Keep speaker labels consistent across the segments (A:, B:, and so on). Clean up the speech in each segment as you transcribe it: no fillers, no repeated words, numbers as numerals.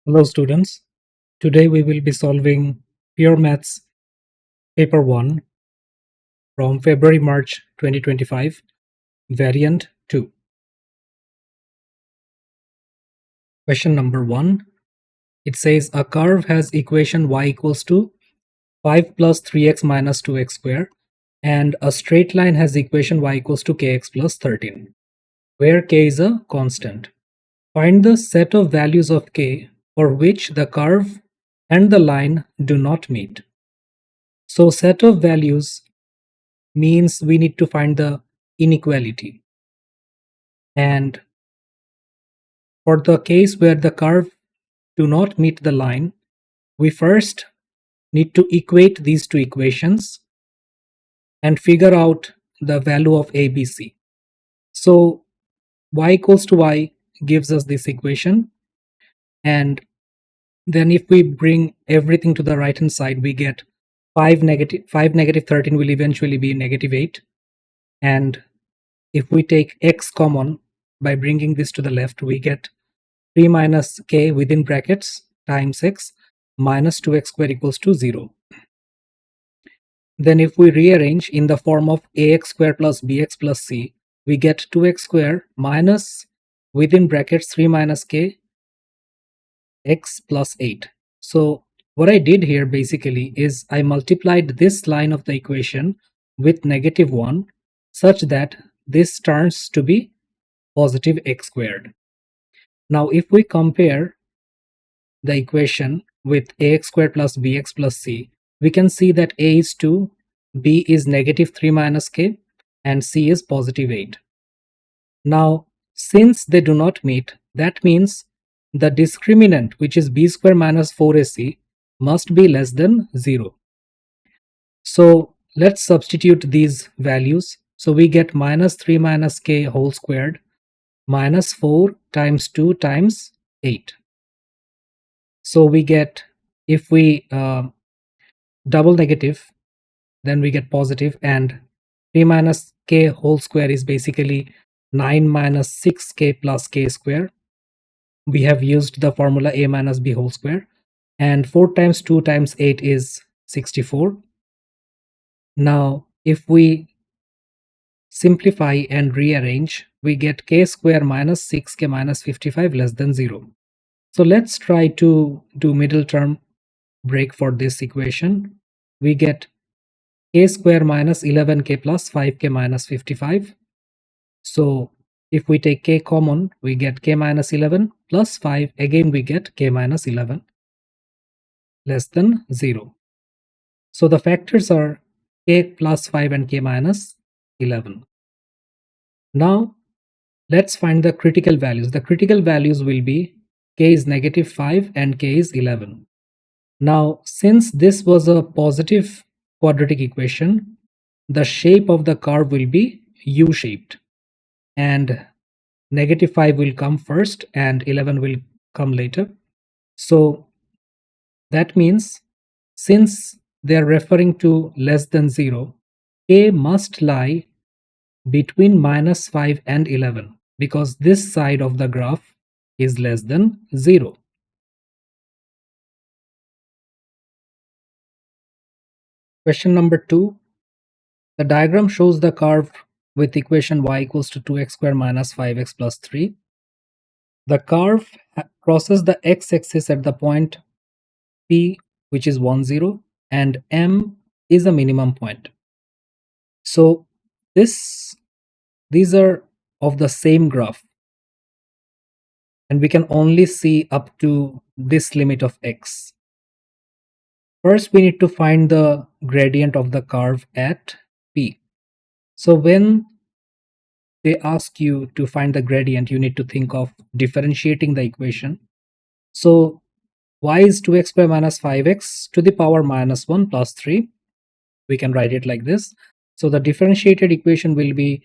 A: Hello students, today we will be solving Pure Maths Paper 1 from February-March 2025, Variant 2. Question number 1, it says a curve has equation y equals to 5 plus 3x minus 2x square and a straight line has equation y equals to kx plus 13, where k is a constant. Find the set of values of k for which the curve and the line do not meet. So set of values means we need to find the inequality. And for the case where the curve do not meet the line, we first need to equate these two equations and figure out the value of a, b, c. So y equals to y gives us this equation, and then if we bring everything to the right hand side, we get 5 negative 13 will eventually be negative 8, and if we take x common by bringing this to the left, we get 3 minus k within brackets times x minus 2x square equals to 0. Then if we rearrange in the form of ax square plus bx plus c, we get 2x square minus within brackets 3 minus k x plus 8. So what I did here basically is I multiplied this line of the equation with negative 1 such that this turns to be positive x squared. Now if we compare the equation with ax squared plus bx plus c, we can see that a is 2, b is negative 3 minus k, and c is positive 8. Now since they do not meet, that means the discriminant, which is b square minus 4ac, must be less than 0. So let's substitute these values. So we get minus 3 minus k whole squared minus 4 times 2 times 8. So we get, if we double negative, then we get positive, and 3 minus k whole square is basically 9 minus 6k plus k square. We have used the formula a minus b whole square, and 4 times 2 times 8 is 64. Now if we simplify and rearrange, we get k square minus 6k minus 55 less than 0. So let's try to do middle term break for this equation. We get k square minus 11k plus 5k minus 55. So if we take k common, we get k minus 11 plus 5, again we get k minus 11 less than 0. So the factors are k plus 5 and k minus 11. Now let's find the critical values. The critical values will be k is negative 5 and k is 11. Now since this was a positive quadratic equation, the shape of the curve will be U-shaped, and negative 5 will come first and 11 will come later. So that means since they are referring to less than 0, k must lie between minus 5 and 11, because this side of the graph is less than 0. Question number 2. The diagram shows the curve with equation y equals to 2x square minus 5x plus 3. The curve crosses the x-axis at the point P, which is 1, 0, and M is a minimum point. So these are of the same graph, and we can only see up to this limit of x. First we need to find the gradient of the curve at P. So when they ask you to find the gradient, you need to think of differentiating the equation. So y is 2x square minus 5x to the power minus 1 plus 3. We can write it like this. So the differentiated equation will be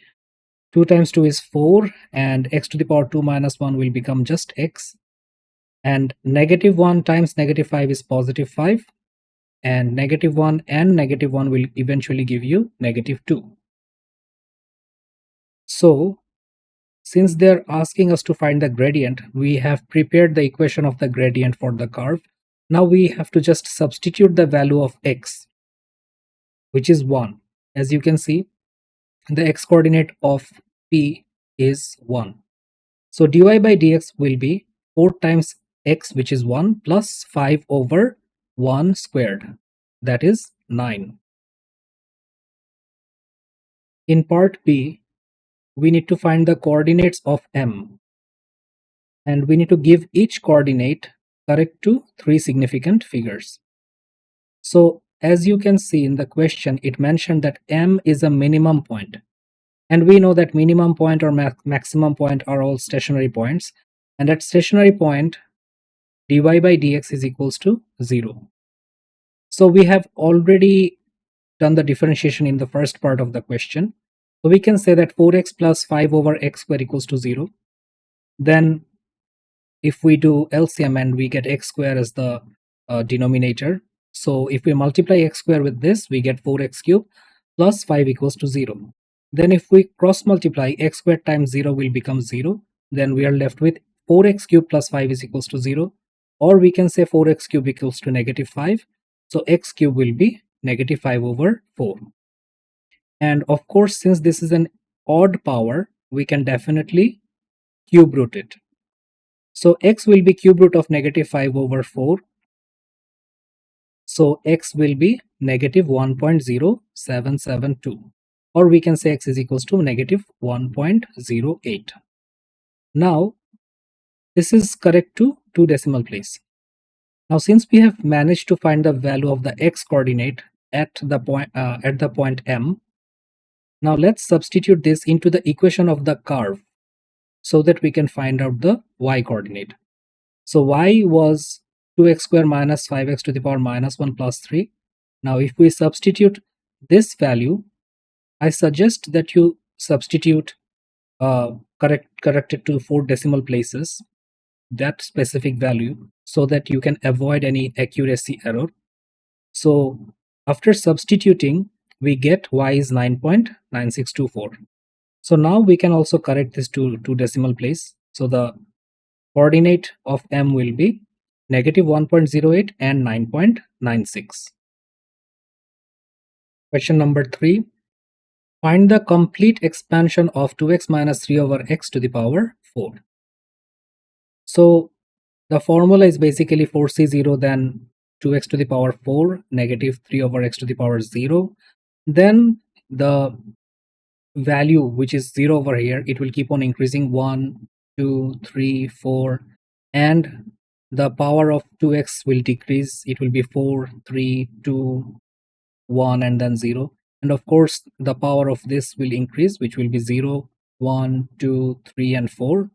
A: 2 times 2 is 4, and x to the power 2 minus 1 will become just x, and negative 1 times negative 5 is positive 5, and negative 1 and negative 1 will eventually give you negative 2. So since they're asking us to find the gradient, we have prepared the equation of the gradient for the curve. Now we have to just substitute the value of x, which is 1. As you can see, the x coordinate of P is 1. So dy by dx will be 4 times x, which is 1, plus 5 over 1 squared, that is 9. In part B, we need to find the coordinates of M, and we need to give each coordinate correct to 3 significant figures. So as you can see in the question, it mentioned that M is a minimum point, and we know that minimum point or maximum point are all stationary points, and at stationary point dy by dx is equals to 0. So we have already done the differentiation in the first part of the question. So we can say that 4x plus 5 over x square equals to 0. Then if we do LCM and we get x square as the denominator, so if we multiply x square with this, we get 4x cube plus 5 equals to 0. Then if we cross multiply, x squared times 0 will become 0. Then we are left with 4x cube plus 5 is equals to 0. Or we can say 4x cube equals to negative 5. So x cube will be negative 5 over 4. And of course, since this is an odd power, we can definitely cube root it. So x will be cube root of negative 5 over 4. So x will be negative 1.0772. Or we can say x is equals to negative 1.08. Now, this is correct to 2 decimal place. Now, since we have managed to find the value of the x coordinate at the point M, now let's substitute this into the equation of the curve so that we can find out the y coordinate. So y was 2x square minus 5x to the power minus 1 plus 3. Now if we substitute this value, I suggest that you substitute correct it to 4 decimal places, that specific value, so that you can avoid any accuracy error. So after substituting, we get y is 9.9624. So now we can also correct this to 2 decimal place. So the coordinate of M will be negative 1.08 and 9.96. Question number 3. Find the complete expansion of 2x minus 3 over x to the power 4. So the formula is basically 4c0, then 2x to the power 4, negative 3 over x to the power 0. Then the value, which is 0 over here, it will keep on increasing 1, 2, 3, 4, and the power of 2x will decrease. It will be 4, 3, 2, 1, and then 0. And of course, the power of this will increase, which will be 0, 1, 2, 3, and 4.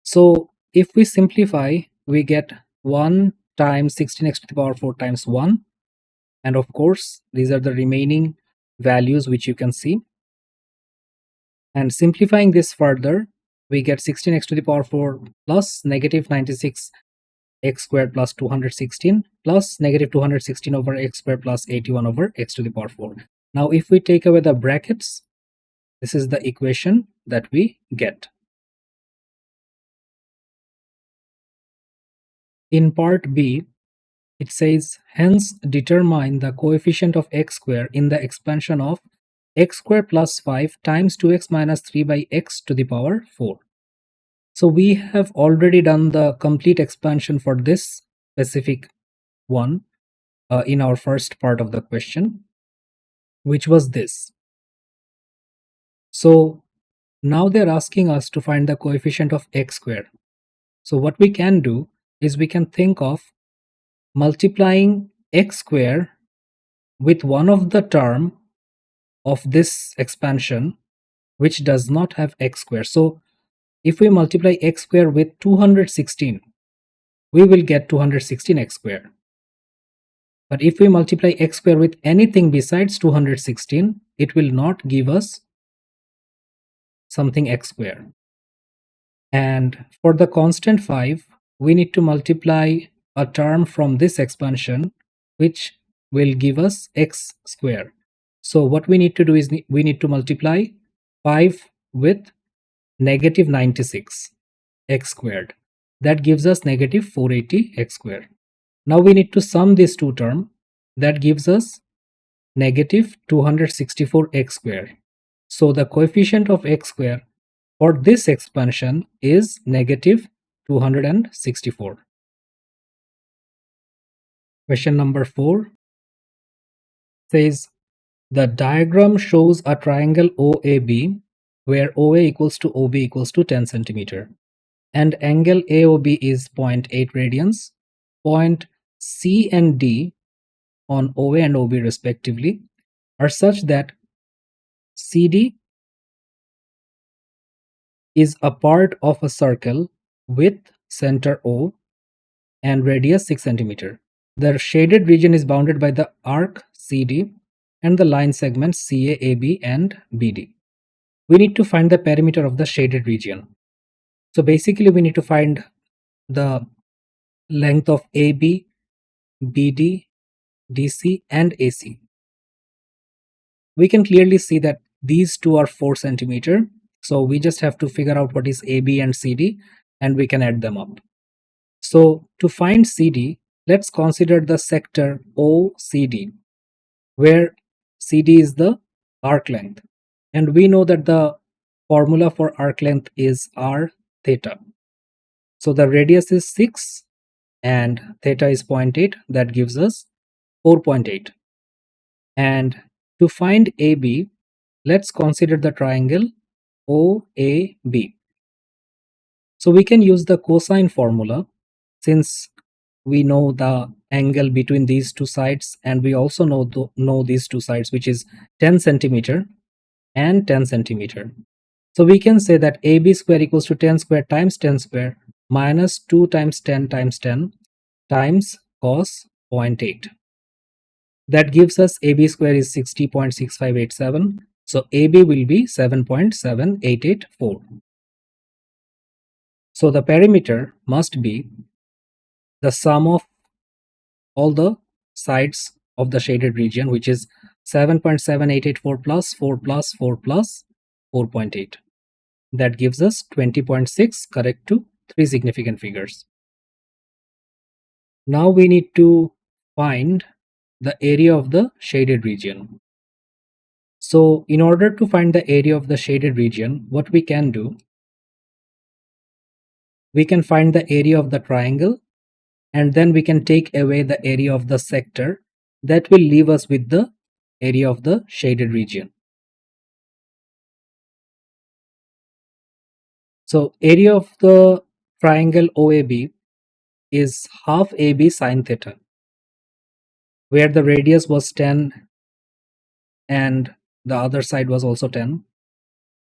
A: So if we simplify, we get 1 times 16x to the power 4 times 1. And of course, these are the remaining values which you can see. And simplifying this further, we get 16x to the power 4 plus negative 96x squared plus 216 plus negative 216 over x squared plus 81 over x to the power 4. Now if we take away the brackets, this is the equation that we get. In part B, it says, hence determine the coefficient of x square in the expansion of x square plus 5 times 2x minus 3 by x to the power 4. So we have already done the complete expansion for this specific one in our first part of the question, which was this. So now they're asking us to find the coefficient of x squared. So what we can do is we can think of multiplying x square with one of the term of this expansion which does not have x square. So if we multiply x square with 216, we will get 216x square. But if we multiply x square with anything besides 216, it will not give us something x square. And for the constant 5, we need to multiply a term from this expansion which will give us x square. So what we need to do is we need to multiply 5 with negative 96 x squared. That gives us negative 480 x squared. Now we need to sum these two terms. That gives us negative 264 x squared. So the coefficient of x squared for this expansion is negative 264. Question number 4 says the diagram shows a triangle OAB where OA equals to OB equals to 10 centimeter and angle AOB is 0.8 radians. Point C and D on OA and OB respectively are such that CD is a part of a circle with center O and radius 6 centimeter. The shaded region is bounded by the arc CD and the line segments CA, AB and BD. We need to find the perimeter of the shaded region. So basically we need to find the length of AB, BD, DC and AC. We can clearly see that these two are 4 centimeter. So we just have to figure out what is AB and CD and we can add them up. So to find CD, let's consider the sector OCD, where CD is the arc length. And we know that the formula for arc length is r theta. So the radius is 6 and theta is 0.8. That gives us 4.8. And to find AB, let's consider the triangle OAB. So we can use the cosine formula since we know the angle between these two sides and we also know these two sides, which is 10 centimeter and 10 centimeter. So we can say that AB square equals to 10 square times 10 square minus 2 times 10 times 10 times cos 0.8. That gives us AB square is 60.6587. So AB will be 7.7884. So the perimeter must be the sum of all the sides of the shaded region, which is 7.7884 plus 4 plus 4 plus 4.8. That gives us 20.6, correct to 3 significant figures. Now we need to find the area of the shaded region. So in order to find the area of the shaded region, what we can do, we can find the area of the triangle and then we can take away the area of the sector. That will leave us with the area of the shaded region. So area of the triangle OAB is half AB sine theta, where the radius was 10 and the other side was also 10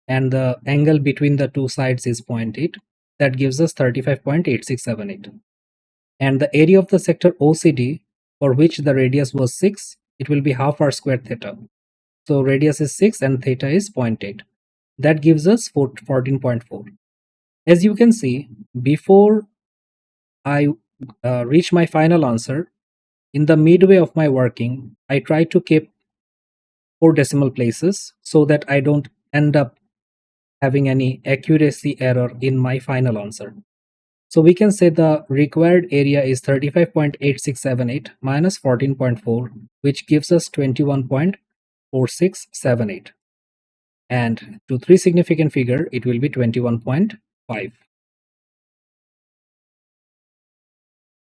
A: and the angle between the two sides is 0.8. That gives us 35.8678. And the area of the sector OCD, for which the radius was 6, it will be half r squared theta. So radius is 6 and theta is 0.8. That gives us 14.4. As you can see, before I reach my final answer, in the midway of my working, I try to keep 4 decimal places so that I don't end up having any accuracy error in my final answer. So we can say the required area is 35.8678 minus 14.4, which gives us 21.4678. And to 3 significant figure, it will be 21.5.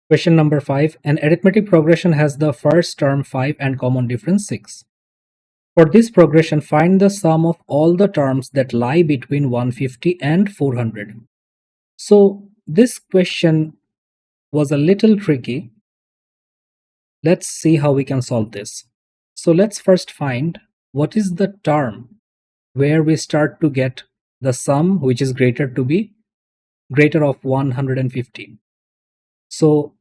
A: Question number 5. An arithmetic progression has the first term 5 and common difference 6. For this progression, find the sum of all the terms that lie between 150 and 400. So this question was a little tricky. Let's see how we can solve this. So let's first find what is the term where we start to get the sum which is greater of 150. So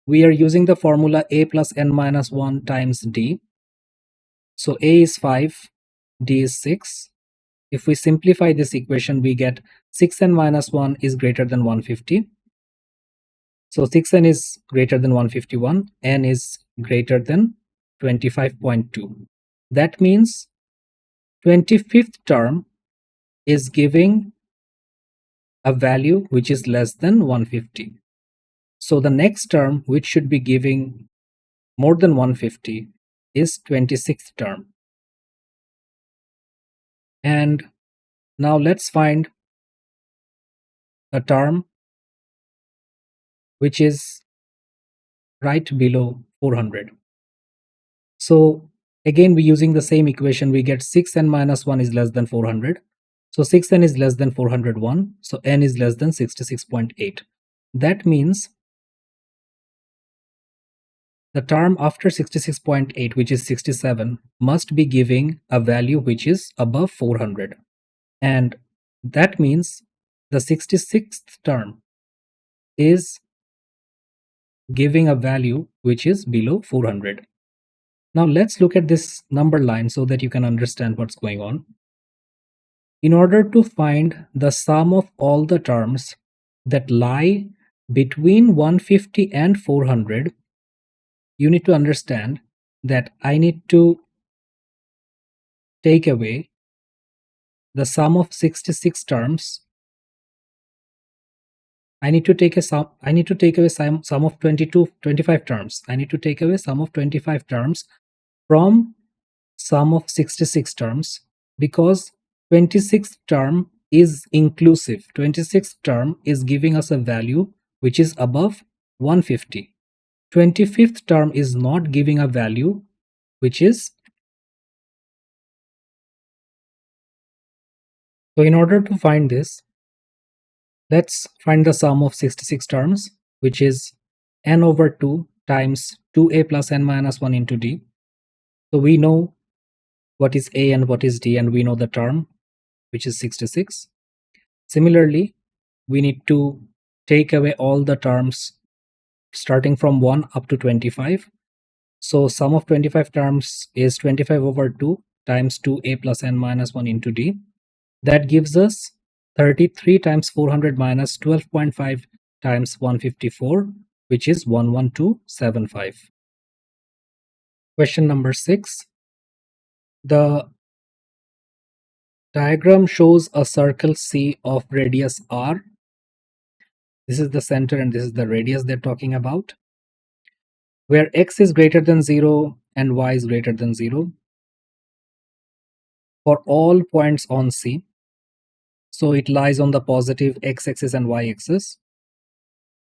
A: we are using the formula a plus n minus 1 times d. So a is 5, d is 6. If we simplify this equation, we get 6n minus 1 is greater than 150. So 6n is greater than 151, n is greater than 25.2. That means 25th term is giving a value which is less than 150. So the next term which should be giving more than 150 is 26th term. And now let's find a term which is right below 400. So again, we're using the same equation. We get 6n minus 1 is less than 400. So 6n is less than 401. So n is less than 66.8. That means the term after 66.8, which is 67, must be giving a value which is above 400. And that means the 66th term is giving a value which is below 400. Now let's look at this number line so that you can understand what's going on. In order to find the sum of all the terms that lie between 150 and 400, you need to understand that I need to take away the sum of 66 terms. I need to take away sum of 25 terms. I need to take away sum of 25 terms from sum of 66 terms, because 26th term is inclusive. 26th term is giving us a value which is above 150. 25th term is not giving a value which is. So in order to find this, let's find the sum of 66 terms, which is n over 2 times 2a plus n minus 1 into d. So we know what is a and what is d, and we know the term which is 66. Similarly, we need to take away all the terms starting from 1 up to 25. So sum of 25 terms is 25 over 2 times 2a plus n minus 1 into d. That gives us 33 times 400 minus 12.5 times 154, which is 11275. Question number 6. The diagram shows a circle C of radius r. This is the center and this is the radius they're talking about, where x is greater than 0 and y is greater than 0 for all points on C. So it lies on the positive x-axis and y-axis.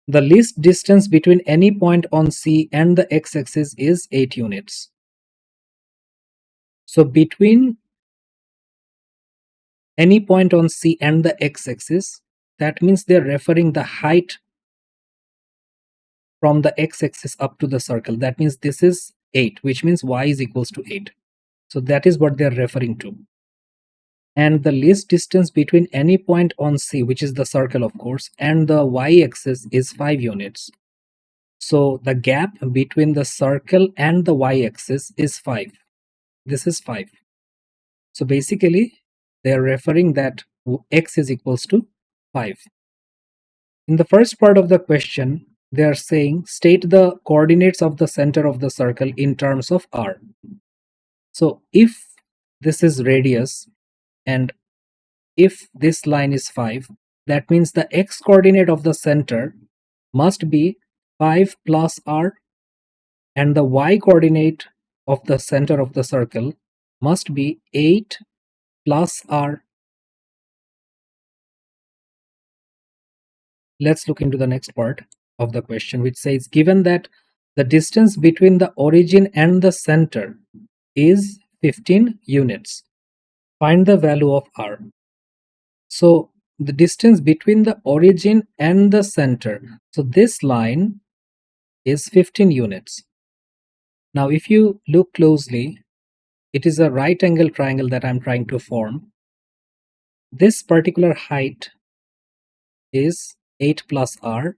A: The least distance between any point on C and the x-axis is 8 units. So between any point on C and the x-axis, that means they're referring the height from the x-axis up to the circle. That means this is 8, which means y is equals to 8. So that is what they're referring to. And the least distance between any point on C, which is the circle of course, and the y-axis is 5 units. So the gap between the circle and the y-axis is 5. This is 5. So basically they are referring that x is equals to 5. In the first part of the question, they are saying state the coordinates of the center of the circle in terms of r. So if this is radius and if this line is 5, that means the x coordinate of the center must be 5 plus r, and the y coordinate of the center of the circle must be 8 plus r. Let's look into the next part of the question, which says given that the distance between the origin and the center is 15 units, find the value of r. So the distance between the origin and the center, so this line is 15 units. Now if you look closely, it is a right angle triangle that I'm trying to form. This particular height is 8 plus r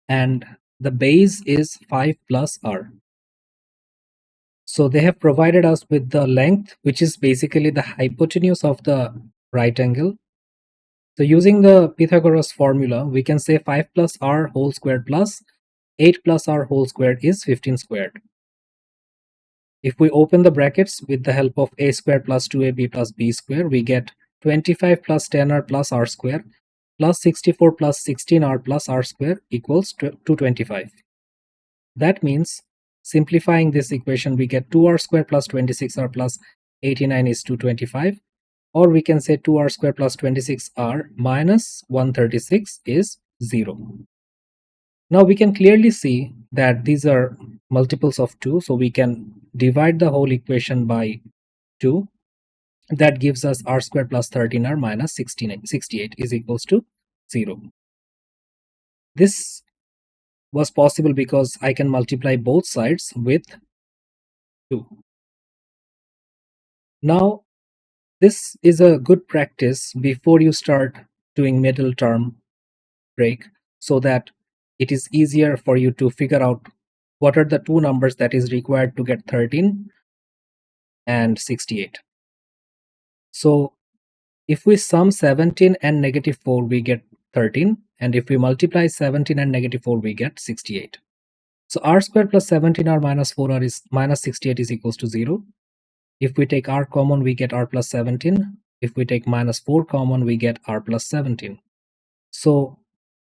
A: and the base is 5 plus r. So they have provided us with the length, which is basically the hypotenuse of the right angle. So using the Pythagoras formula, we can say 5 plus r whole squared plus 8 plus r whole squared is 15 squared. If we open the brackets with the help of a squared plus 2ab plus b squared, we get 25 plus 10r plus r squared. plus 64 plus 16r plus r square equals 225. That means simplifying this equation, we get 2r square plus 26r plus 89 is 225, or we can say 2r square plus 26r minus 136 is 0. Now we can clearly see that these are multiples of 2, so we can divide the whole equation by 2. That gives us r square plus 13r minus 68 is equals to 0. This was possible because I can multiply both sides with 2. Now, this is a good practice before you start doing middle term break, so that it is easier for you to figure out what are the two numbers that is required to get 13 and 68. So if we sum 17 and negative 4, we get 13, and if we multiply 17 and negative 4, we get 68. So r square plus 17r minus 4r is minus 68 is equals to 0. If we take r common, we get r plus 17. If we take minus 4 common, we get r plus 17. So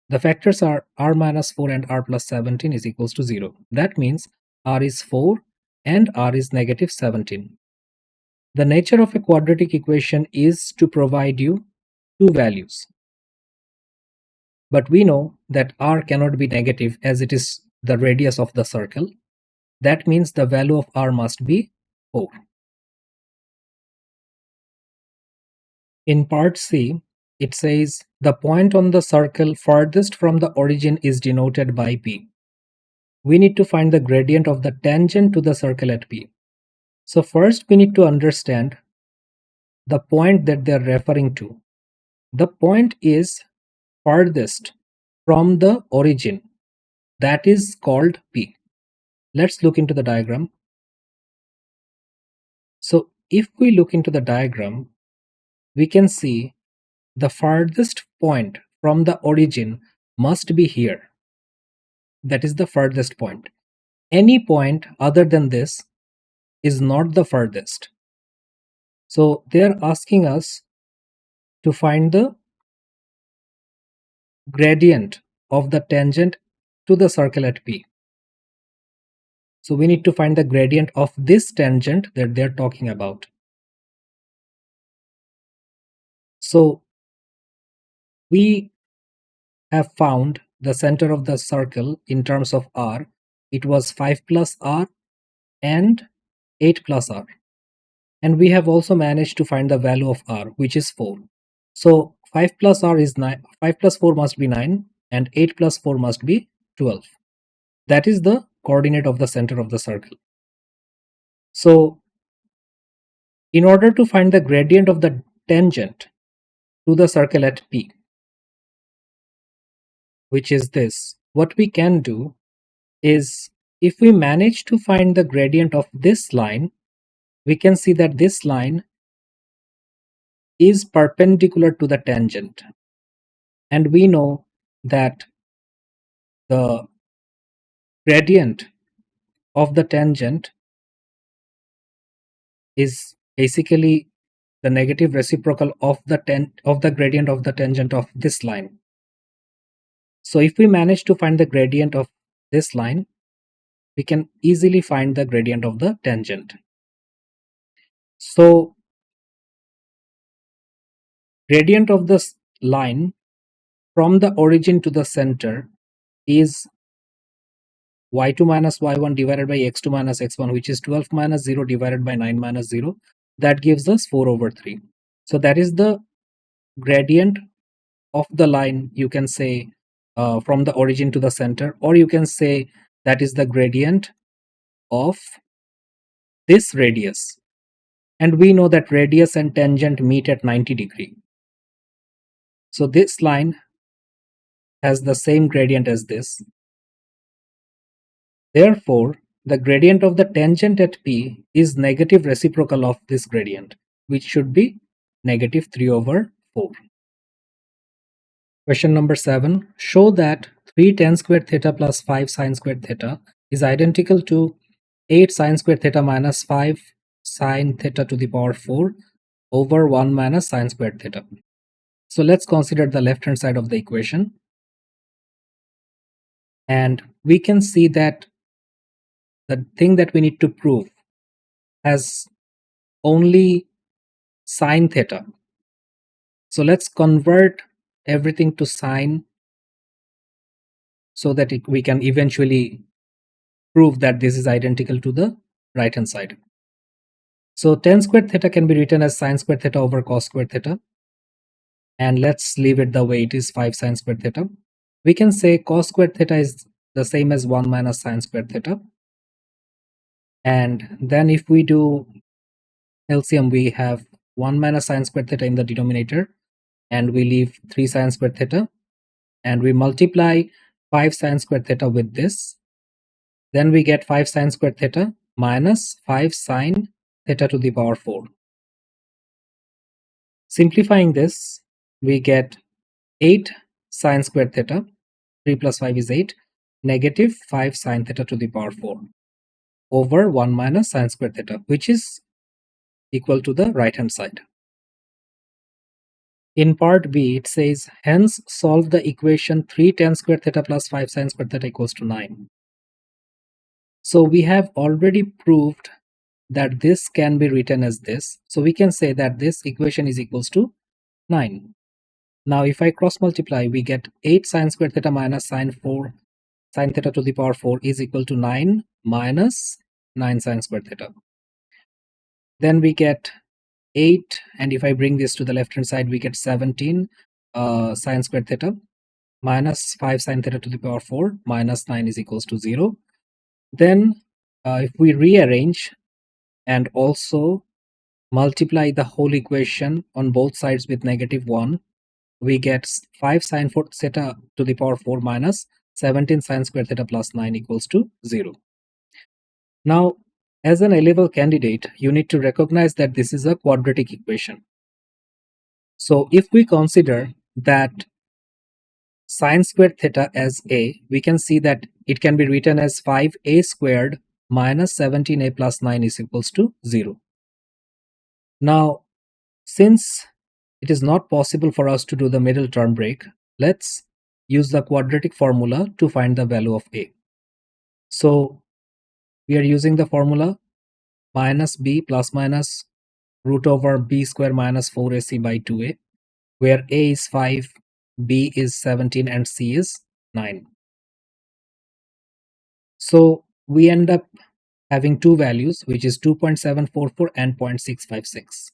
A: the factors are r minus 4 and r plus 17 is equals to 0. That means r is 4 and r is negative 17. The nature of a quadratic equation is to provide you two values. But we know that r cannot be negative as it is the radius of the circle. That means the value of r must be 4. In part C, it says the point on the circle farthest from the origin is denoted by P. We need to find the gradient of the tangent to the circle at P. So first we need to understand the point that they are referring to. The point is farthest from the origin. That is called P. Let's look into the diagram. So if we look into the diagram, we can see the farthest point from the origin must be here. That is the farthest point. Any point other than this is not the farthest. So they are asking us to find the gradient of the tangent to the circle at P. So we need to find the gradient of this tangent that they are talking about. So we have found the center of the circle in terms of r. It was 5 plus r and 8 plus r. And we have also managed to find the value of r, which is 4. So 5 plus r is 9, 5 plus 4 must be 9, and 8 plus 4 must be 12. That is the coordinate of the center of the circle. So in order to find the gradient of the tangent to the circle at P, which is this, what we can do is, if we manage to find the gradient of this line, we can see that this line is perpendicular to the tangent. And we know that the gradient of the tangent is basically the negative reciprocal of the gradient of the tangent of this line. So if we manage to find the gradient of this line, we can easily find the gradient of the tangent. So gradient of this line from the origin to the center is y2 minus y1 divided by x2 minus x1, which is 12 minus 0 divided by 9 minus 0. That gives us 4 over 3. So that is the gradient of the line, you can say, from the origin to the center, or you can say that is the gradient of this radius. And we know that radius and tangent meet at 90 degrees. So this line has the same gradient as this. Therefore, the gradient of the tangent at P is negative reciprocal of this gradient, which should be negative 3 over 4. Question number 7. Show that 3 tan squared theta plus 5 sin squared theta is identical to 8 sin squared theta minus 5 sin theta to the power 4 over 1 minus sin squared theta. So let's consider the left hand side of the equation. And we can see that the thing that we need to prove has only sine theta. So let's convert everything to sine so that we can eventually prove that this is identical to the right hand side. So tan squared theta can be written as sine squared theta over cos squared theta. And let's leave it the way it is, 5 sine squared theta. We can say cos squared theta is the same as 1 minus sine squared theta. And then if we do LCM, we have 1 minus sine squared theta in the denominator, and we leave 3 sine squared theta, and we multiply 5 sine squared theta with this. Then we get 5 sine squared theta minus 5 sine theta to the power 4. Simplifying this, we get 8 sine squared theta, 3 plus 5 is 8, negative 5 sine theta to the power 4 over 1 minus sine squared theta, which is equal to the right hand side. In part B, it says, hence solve the equation 3 tan squared theta plus 5 sine squared theta equals to 9. So we have already proved that this can be written as this. So we can say that this equation is equals to 9. Now if I cross multiply, we get 8 sine squared theta minus sine theta to the power 4 is equal to 9 minus 9 sine squared theta. Then we get 8, and if I bring this to the left hand side, we get 17 sine squared theta minus 5 sine theta to the power 4 minus 9 is equals to 0. Then if we rearrange and also multiply the whole equation on both sides with negative 1, we get 5 sine theta to the power 4 minus 17 sine squared theta plus 9 equals to 0. Now, as an A-level candidate, you need to recognize that this is a quadratic equation. So if we consider that sine squared theta as A, we can see that it can be written as 5a squared minus 17a plus 9 is equals to 0. Now, since it is not possible for us to do the middle term break, let's use the quadratic formula to find the value of A. So we are using the formula minus b plus minus root over b square minus 4ac by 2a, where a is 5, b is 17, and c is 9. So we end up having two values, which is 2.744 and 0.656.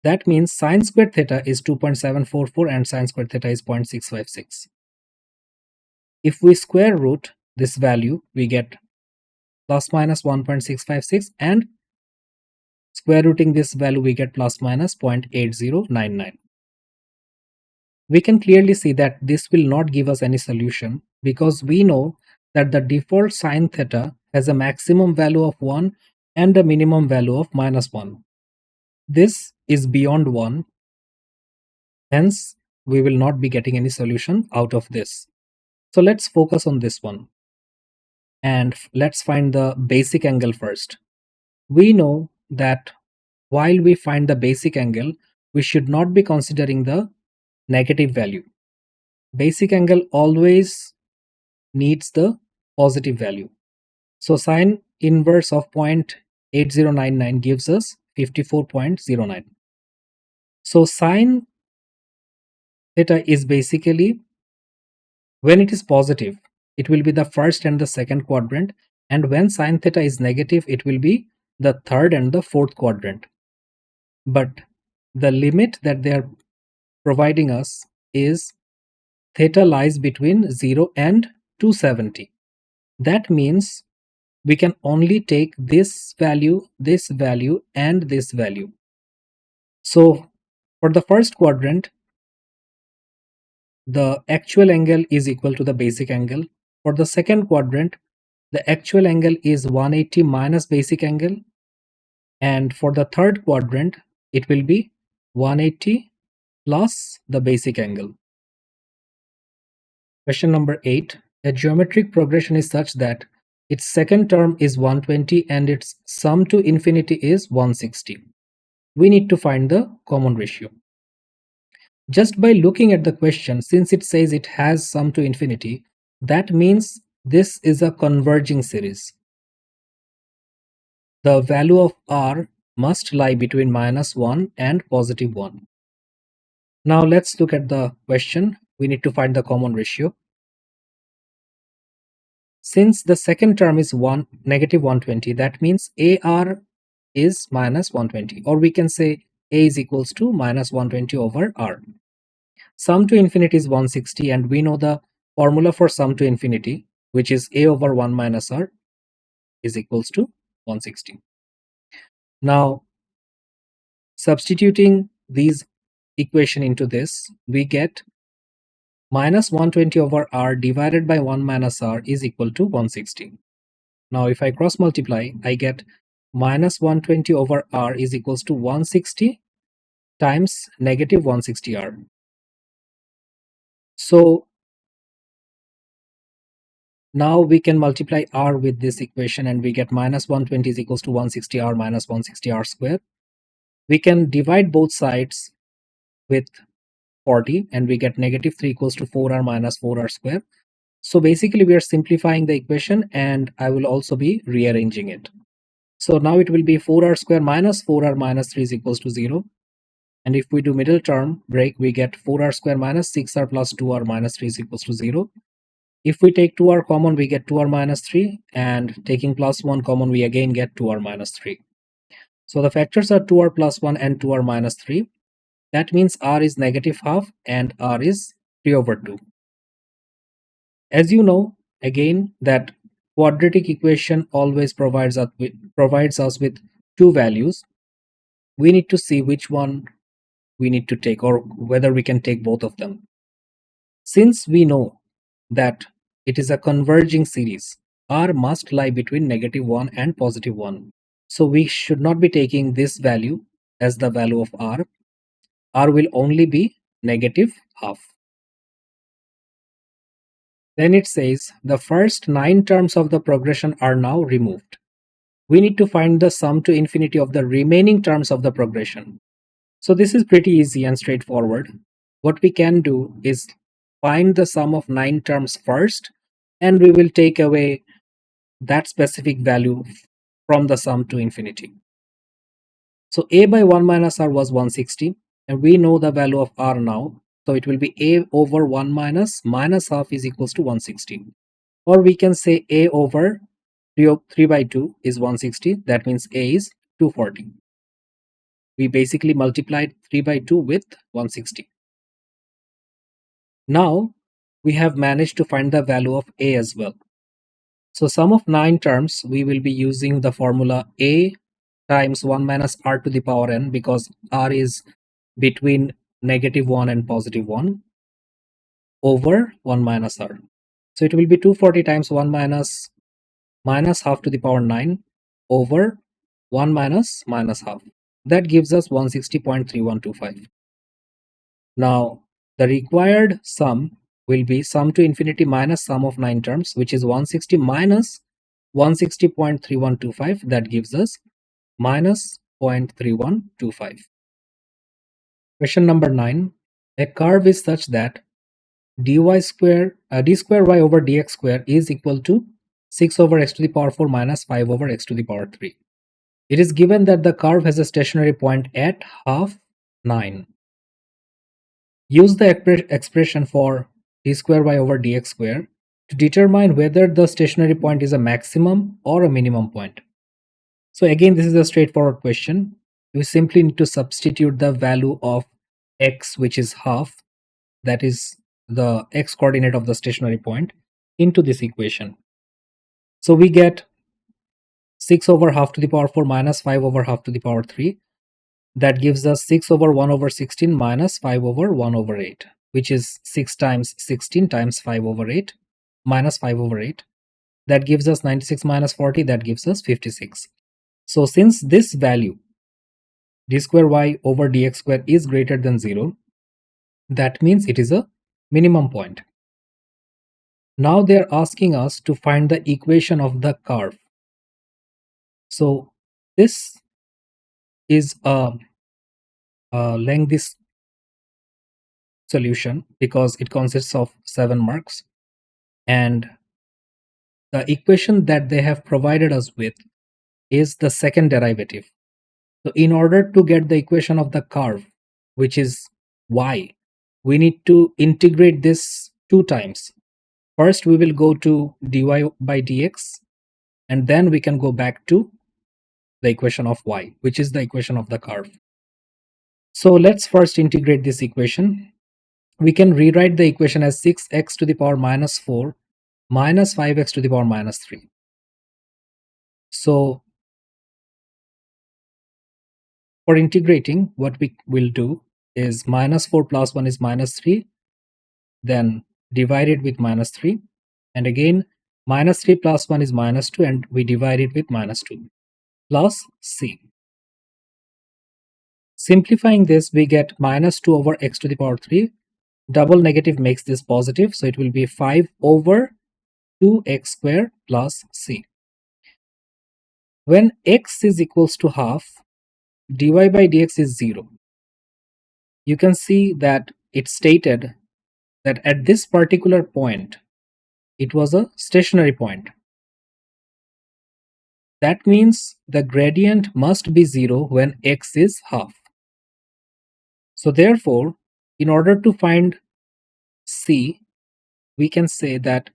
A: That means sine squared theta is 2.744 and sine squared theta is 0.656. If we square root this value, we get plus minus 1.656, and square rooting this value, we get plus minus 0.8099. We can clearly see that this will not give us any solution, because we know that the default sine theta has a maximum value of 1 and a minimum value of minus 1. This is beyond 1, hence we will not be getting any solution out of this. So let's focus on this one, and let's find the basic angle first. We know that while we find the basic angle, we should not be considering the negative value. Basic angle always needs the positive value. So sine inverse of 0.8099 gives us 54.09. So sine theta is basically, when it is positive, it will be the first and the second quadrant, and when sine theta is negative, it will be the third and the fourth quadrant. But the limit that they are providing us is theta lies between 0 and 270. That means we can only take this value, and this value. So for the first quadrant, the actual angle is equal to the basic angle. For the second quadrant, the actual angle is 180 minus basic angle. And for the third quadrant, it will be 180 plus the basic angle. Question number 8. A geometric progression is such that its second term is 120 and its sum to infinity is 160. We need to find the common ratio. Just by looking at the question, since it says it has sum to infinity, that means this is a converging series. The value of r must lie between -1 and +1. Now let's look at the question. We need to find the common ratio. Since the second term is -120, that means AR is -120, or we can say A is equals to -120 over R. Sum to infinity is 160, and we know the formula for sum to infinity, which is A over 1 minus R is equals to 160. Now, substituting these equation into this, we get -120 over R divided by 1 minus R is equal to 160. Now if I cross multiply, I get -120 over R is equals to 160 times -160R. So now we can multiply R with this equation and we get -120 is equals to 160R minus 160R square. We can divide both sides with 40 and we get -3 equals to 4R minus 4R square. So basically we are simplifying the equation, and I will also be rearranging it. So now it will be 4R square minus 4R minus 3 is equals to 0. And if we do middle term break, we get 4R square minus 6R plus 2R minus 3 is equals to 0. If we take 2R common, we get 2R minus 3, and taking plus 1 common, we again get 2R minus 3. So the factors are 2R plus 1 and 2R minus 3. That means R is -half and R is 3 over 2. As you know, again, that quadratic equation always provides us with two values. We need to see which one we need to take, or whether we can take both of them. Since we know that it is a converging series, R must lie between -1 and +1. So we should not be taking this value as the value of R. R will only be -half. Then it says the first 9 terms of the progression are now removed. We need to find the sum to infinity of the remaining terms of the progression. So this is pretty easy and straightforward. What we can do is find the sum of 9 terms first, and we will take away that specific value from the sum to infinity. So A by 1 minus R was 160, and we know the value of R now. So it will be A over 1 minus -half is equals to 160. Or we can say A over 3 by 2 is 160. That means A is 240. We basically multiplied 3 by 2 with 160. Now we have managed to find the value of A as well. So sum of 9 terms, we will be using the formula A times 1 minus R to the power n, because R is between -1 and +1, over 1 minus R. So it will be 240 times 1 minus -half to the power 9 over 1 minus -half. That gives us 160.3125. Now the required sum will be sum to infinity minus sum of 9 terms, which is 160 minus 160.3125. That gives us minus 0.3125. Question number 9. A curve is such that d square y over dx square is equal to 6 over x to the power 4 minus 5 over x to the power 3. It is given that the curve has a stationary point at half 9. Use the expression for d square y over dx square to determine whether the stationary point is a maximum or a minimum point. So again, this is a straightforward question. We simply need to substitute the value of x, which is half, that is the x coordinate of the stationary point, into this equation. So we get 6 over half to the power 4 minus 5 over half to the power 3. That gives us 6 over 1 over 16 minus 5 over 1 over 8, which is 6 times 16 times 5 over 8 minus 5 over 8. That gives us 96 minus 40, that gives us 56. So since this value, d square y over dx square, is greater than 0, that means it is a minimum point. Now they are asking us to find the equation of the curve. So this is a length, this solution because it consists of 7 marks, and the equation that they have provided us with is the second derivative. So in order to get the equation of the curve, which is y, we need to integrate this 2 times. First we will go to dy by dx, and then we can go back to the equation of y, which is the equation of the curve. So let's first integrate this equation. We can rewrite the equation as 6x to the power minus 4 minus 5x to the power minus 3. So for integrating, what we will do is minus 4 plus 1 is minus 3, then divide it with minus 3, and again minus 3 plus 1 is minus 2, and we divide it with minus 2, plus c. Simplifying this, we get minus 2 over x to the power 3. Double negative makes this positive, so it will be 5 over 2x squared plus c. When x is equals to half, dy by dx is 0. You can see that it stated that at this particular point, it was a stationary point. That means the gradient must be 0 when x is half. So therefore, in order to find c, we can say that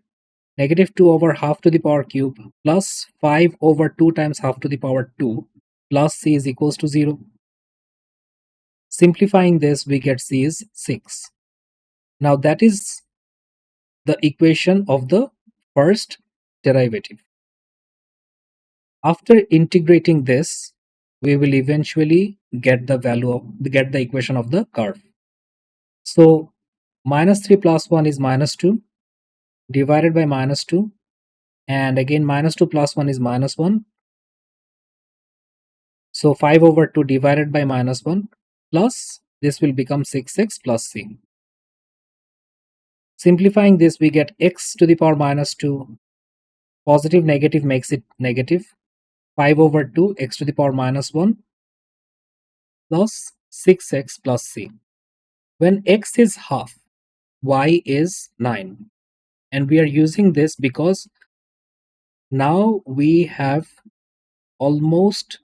A: negative 2 over half to the power cube plus 5 over 2 times half to the power 2 plus c is equals to 0. Simplifying this, we get c is 6. Now that is the equation of the first derivative. After integrating this, we will eventually get the equation of the curve. So minus 3 plus 1 is minus 2 divided by minus 2, and again minus 2 plus 1 is minus 1. So 5 over 2 divided by minus 1 plus this will become 6x plus c. Simplifying this, we get x to the power minus 2. Positive negative makes it negative. 5 over 2 x to the power minus 1 plus 6x plus c. When x is half, y is 9. And we are using this because now we have almost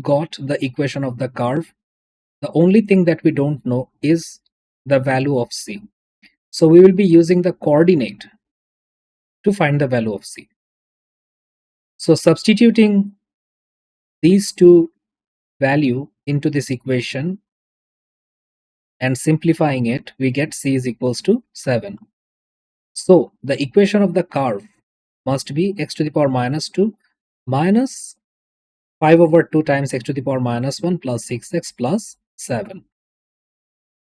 A: got the equation of the curve. The only thing that we don't know is the value of c. So we will be using the coordinate to find the value of c. So substituting these two values into this equation and simplifying it, we get c is equals to 7. So the equation of the curve must be x to the power minus 2 minus 5 over 2 times x to the power minus 1 plus 6x plus 7.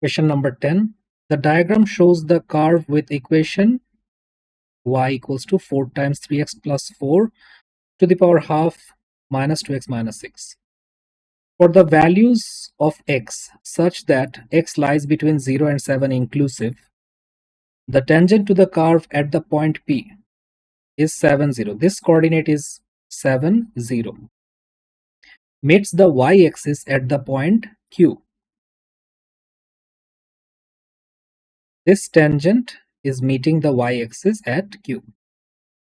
A: Question number 10. The diagram shows the curve with equation y equals to 4 times 3x plus 4 to the power half minus 2x minus 6. For the values of x such that x lies between 0 and 7 inclusive, the tangent to the curve at the point P is 7, 0. This coordinate is 7, 0. Meets the y-axis at the point Q. This tangent is meeting the y-axis at Q.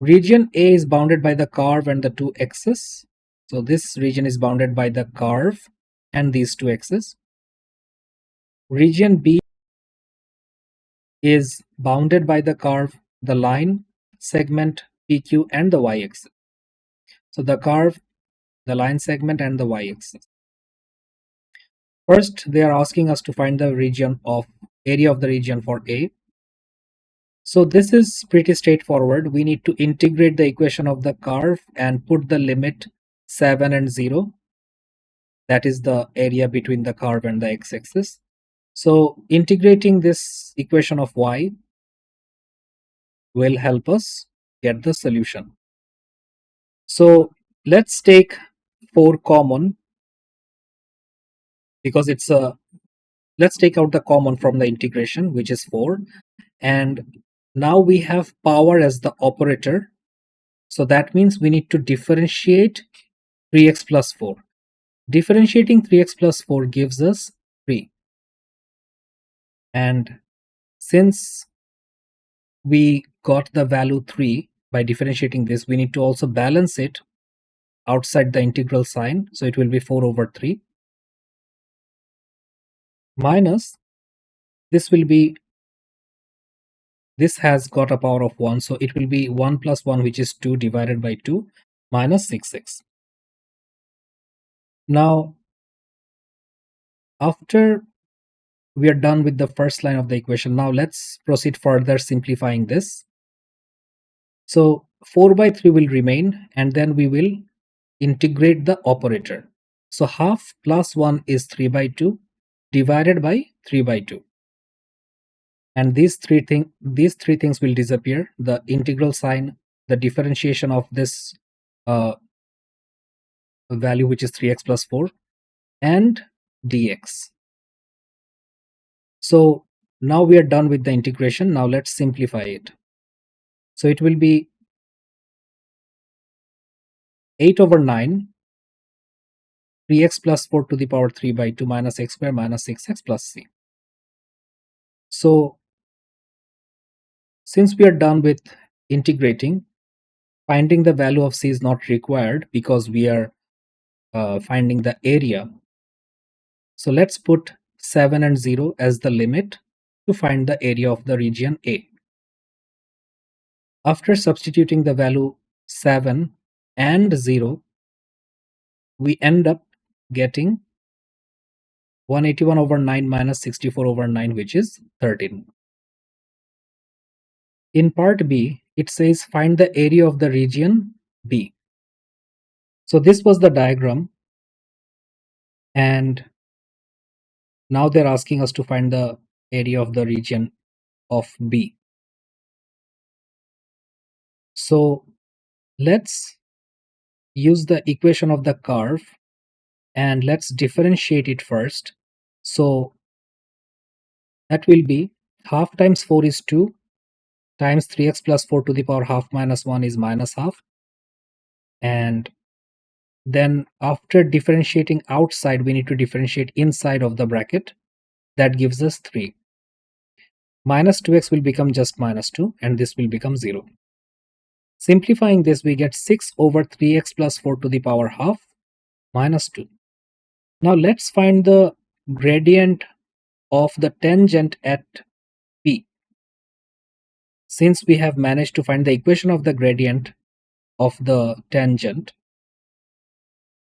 A: Region A is bounded by the curve and the two axes. So this region is bounded by the curve and these two axes. Region B is bounded by the curve, the line, segment, PQ and the y-axis. So the curve, the line segment and the y-axis. First, they are asking us to find the area of the region for A. So this is pretty straightforward. We need to integrate the equation of the curve and put the limit 7 and 0. That is the area between the curve and the x-axis. So integrating this equation of y will help us get the solution. So let's take 4 common, because let's take out the common from the integration, which is 4, and now we have power as the operator. So that means we need to differentiate 3x plus 4. Differentiating 3x plus 4 gives us 3, and since we got the value 3 by differentiating this, we need to also balance it outside the integral sign. So it will be 4 over 3 minus, this will be, this has got a power of 1. So it will be 1 plus 1, which is 2, divided by 2 minus 6x. Now, after we are done with the first line of the equation, now let's proceed further simplifying this. So 4 by 3 will remain, and then we will integrate the operator. So half plus 1 is 3 by 2 divided by 3 by 2. And these three things will disappear. The integral sign, the differentiation of this value, which is 3x plus 4, and dx. So now we are done with the integration. Now let's simplify it. So it will be 8 over 9, 3x plus 4 to the power 3 by 2 minus x square minus 6x plus c. So since we are done with integrating, finding the value of c is not required because we are finding the area. So let's put 7 and 0 as the limit to find the area of the region A. After substituting the value 7 and 0, we end up getting 181 over 9 minus 64 over 9, which is 13. In part B, it says find the area of the region B. So this was the diagram, and now they're asking us to find the area of the region of B. So let's use the equation of the curve and let's differentiate it first. So that will be half times 4 is 2 times 3x plus 4 to the power half minus 1 is minus half. And then after differentiating outside, we need to differentiate inside of the bracket. That gives us 3. Minus 2x will become just minus 2, and this will become 0. Simplifying this, we get 6 over 3x plus 4 to the power half minus 2. Now let's find the gradient of the tangent at P. Since we have managed to find the equation of the gradient of the tangent,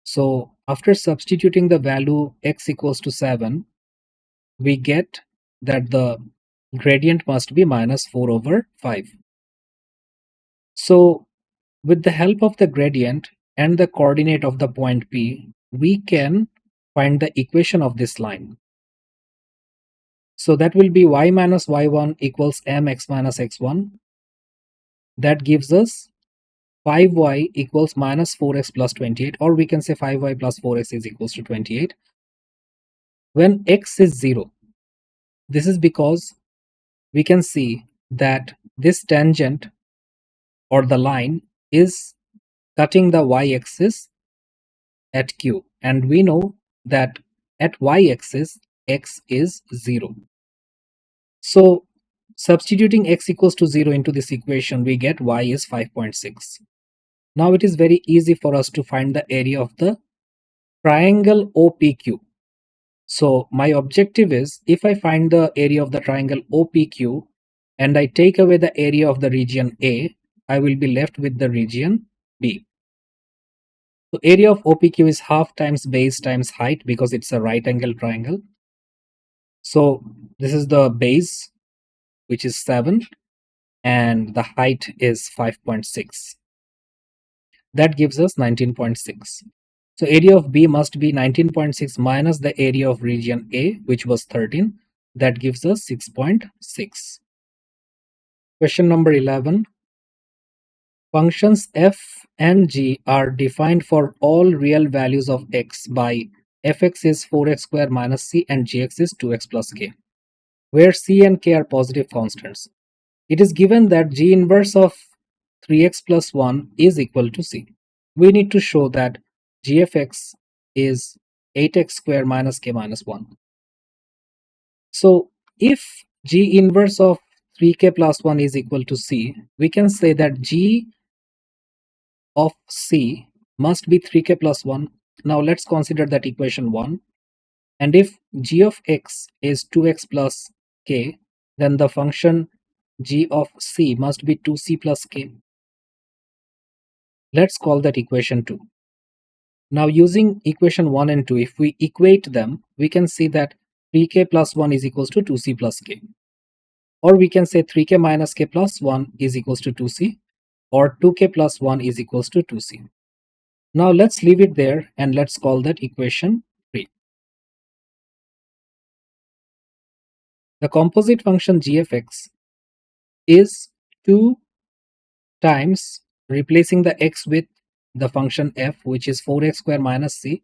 A: so after substituting the value x equals to 7, we get that the gradient must be minus 4 over 5. So with the help of the gradient and the coordinate of the point P, we can find the equation of this line. So that will be y minus y1 equals mx minus x1. That gives us 5y equals minus 4x plus 28, or we can say 5y plus 4x is equals to 28. When x is 0, this is because we can see that this tangent or the line is cutting the y-axis at Q, and we know that at y-axis x is 0. So substituting x equals to 0 into this equation, we get y is 5.6. Now it is very easy for us to find the area of the triangle OPQ. So my objective is, if I find the area of the triangle OPQ and I take away the area of the region A, I will be left with the region B. So area of OPQ is half times base times height, because it's a right angle triangle. So this is the base, which is 7, and the height is 5.6. That gives us 19.6. So area of B must be 19.6 minus the area of region A, which was 13. That gives us 6.6. Question number 11. Functions f and g are defined for all real values of x by fx is 4x square minus c and gx is 2x plus k, where c and k are positive constants. It is given that g inverse of 3x plus 1 is equal to c. We need to show that g of x is 8x square minus k minus 1. So if G inverse of 3k plus 1 is equal to C, we can say that G of C must be 3k plus 1. Now let's consider that equation 1. And if g of x is 2x plus k, then the function g of c must be 2c plus k. Let's call that equation 2. Now using equation 1 and 2, if we equate them, we can see that 3k plus 1 is equals to 2c plus k. Or we can say 3k minus k plus 1 is equals to 2c, or 2k plus 1 is equals to 2c. Now let's leave it there and let's call that equation 3. The composite function g of x is 2 times replacing the x with the function f, which is 4x square minus c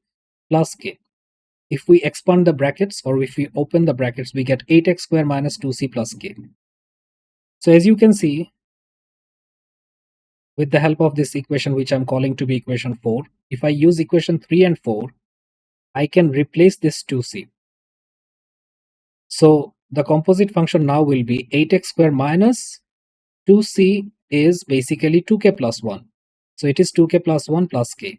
A: plus k. If we expand the brackets or if we open the brackets, we get 8x square minus 2c plus k. So as you can see, with the help of this equation, which I'm calling to be equation 4, if I use equation 3 and 4, I can replace this 2c. So the composite function now will be 8x square minus 2c is basically 2k plus 1. So it is 2k plus 1 plus k.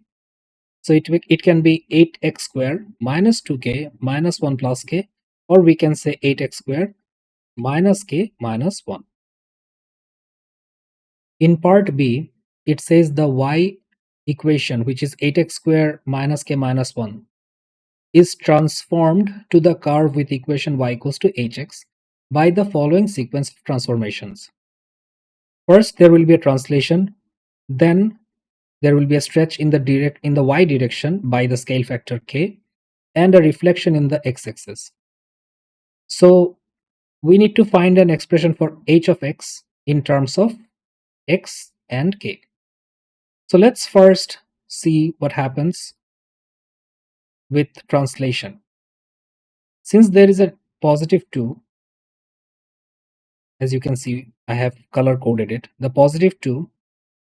A: So it can be 8x square minus 2k minus 1 plus k, or we can say 8x square minus k minus 1. In part B, it says the y equation, which is 8x square minus k minus 1, is transformed to the curve with equation y equals to hx by the following sequence of transformations. First, there will be a translation, then there will be a stretch in the y direction by the scale factor k, and a reflection in the x-axis. So we need to find an expression for h of x in terms of x and k. So let's first see what happens with translation. Since there is a positive 2, as you can see, I have color coded it. The positive 2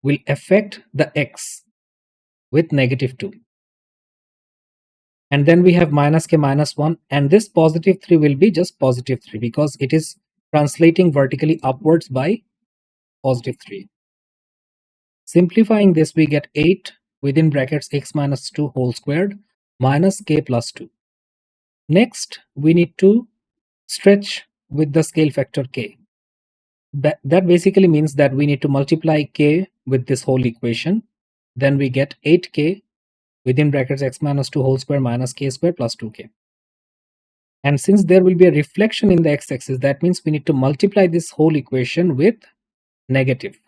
A: will affect the x with negative 2. And then we have minus k minus 1, and this positive 3 will be just positive 3 because it is translating vertically upwards by positive 3. Simplifying this, we get 8 within brackets x minus 2 whole squared minus k plus 2. Next, we need to stretch with the scale factor k. That basically means that we need to multiply k with this whole equation. Then we get 8k within brackets x minus 2 whole square minus k square plus 2k. And since there will be a reflection in the x-axis, that means we need to multiply this whole equation with negative.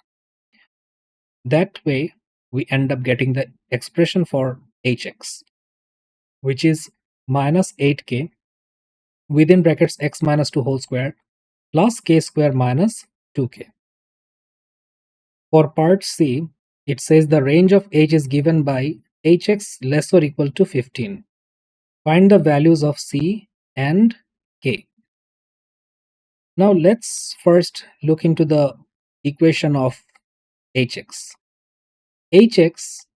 A: That way, we end up getting the expression for hx, which is minus 8k within brackets x minus 2 whole square plus k square minus 2k. For part C, it says the range of h is given by hx less or equal to 15. Find the values of c and k. Now let's first look into the equation of hx. Hx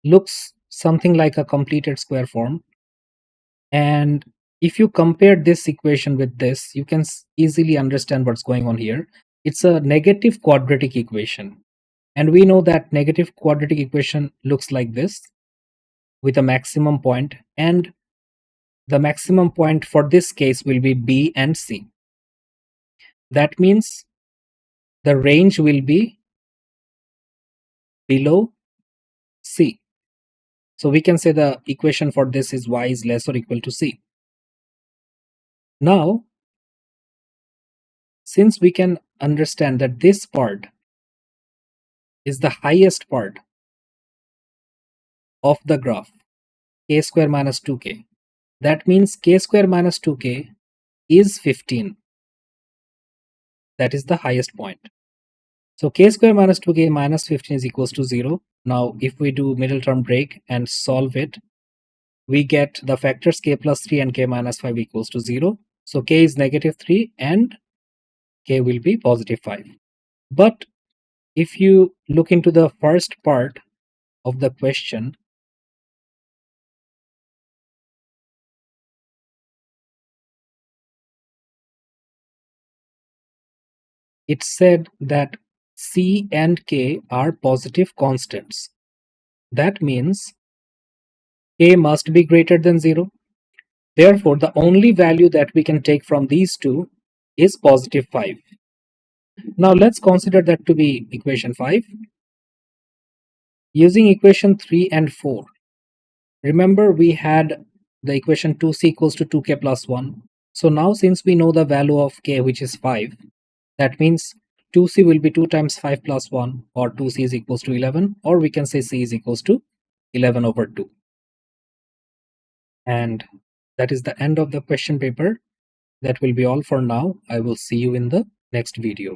A: looks something like a completed square form, and if you compare this equation with this, you can easily understand what's going on here. It's a negative quadratic equation, and we know that negative quadratic equation looks like this with a maximum point, and the maximum point for this case will be b and c. That means the range will be below c. So we can say the equation for this is y is less or equal to c. Now, since we can understand that this part is the highest part of the graph, k square minus 2k, that means k square minus 2k is 15. That is the highest point. So k square minus 2k minus 15 is equals to 0. Now, if we do middle term break and solve it, we get the factors k plus 3 and k minus 5 equals to 0. So k is negative 3 and k will be positive 5. But if you look into the first part of the question, it said that C and K are positive constants. That means K must be greater than 0. Therefore, the only value that we can take from these two is positive 5. Now let's consider that to be equation 5. Using equation 3 and 4, remember we had the equation 2c equals to 2k plus 1. So now since we know the value of k, which is 5, that means 2c will be 2 times 5 plus 1, or 2c is equals to 11, or we can say c is equals to 11 over 2. And that is the end of the question paper. That will be all for now. I will see you in the next video.